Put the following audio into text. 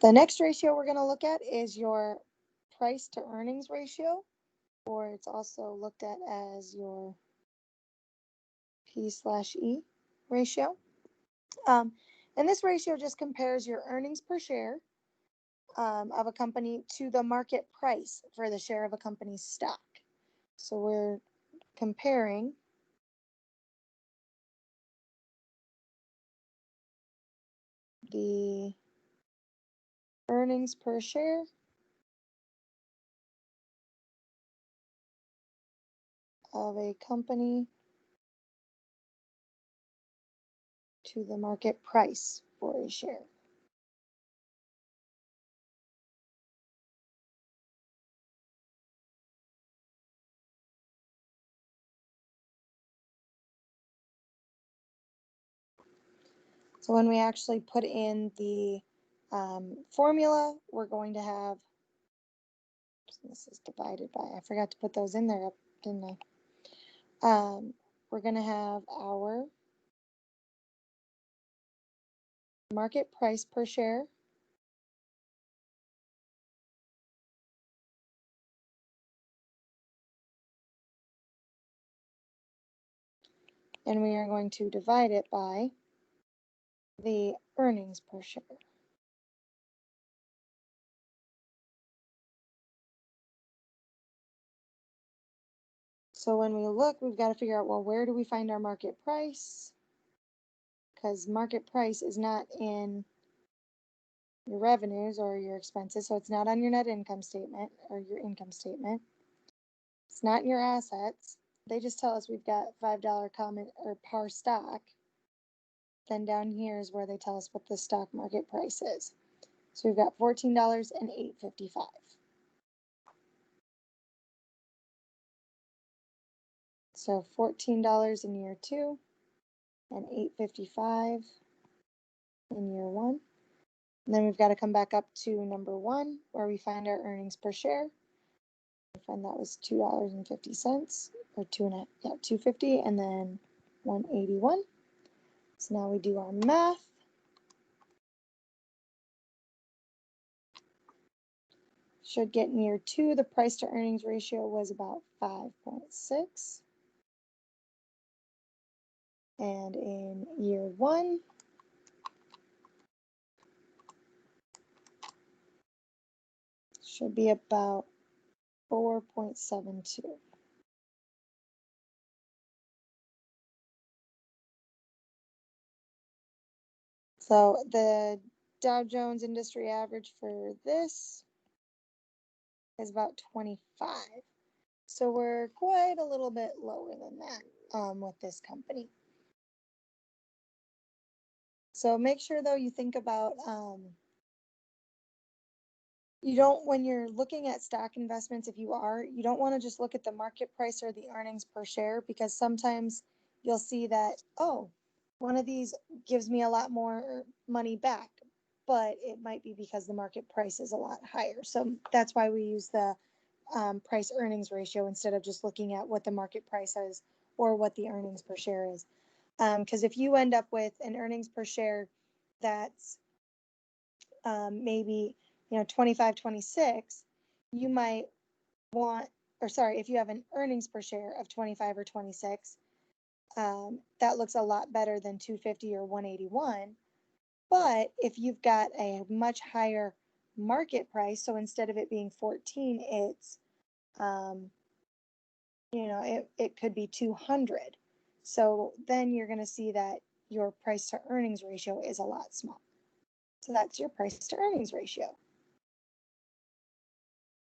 The next ratio we're going to look at is your price to earnings ratio, or it's also looked at as your P/E ratio. And this ratio just compares your earnings per share of a company to the market price for the share of a company's stock. So we're comparing the earnings per share of a company to the market price for a share. So when we actually put in the formula, we're going to have, this is divided by, I forgot to put those in there, didn't I? We're going to have our market price per share and we are going to divide it by the earnings per share. So when we look, we've got to figure out, well, where do we find our market price? Because market price is not in your revenues or your expenses, so it's not on your net income statement or your income statement. It's not in your assets. They just tell us we've got $5 common or par stock. Then down here is where they tell us what the stock market price is. So we've got $14 and $8.55. So $14 in year 2 and $8.55 in year 1. And then we've got to come back up to number 1 where we find our earnings per share. I find that was $2.50 or $2.50 and then 181. So now we do our math. Should get in year 2, the price to earnings ratio was about 5.6. And in year 1, should be about 4.72. So the Dow Jones industry average for this is about 25. So we're quite a little bit lower than that with this company. So make sure though you think about, you don't, when you're looking at stock investments, if you don't want to just look at the market price or the earnings per share, because sometimes you'll see that, oh, one of these gives me a lot more money back, but it might be because the market price is a lot higher. So that's why we use the price earnings ratio instead of just looking at what the market price is or what the earnings per share is. Because if you end up with an earnings per share that's maybe 25, 26, you might want, or sorry, if you have an earnings per share of 25 or 26, that looks a lot better than 250 or 181. But if you've got a much higher market price, so instead of it being 14, it's it could be 200. So then you're going to see that your price to earnings ratio is a lot smaller. So that's your price to earnings ratio.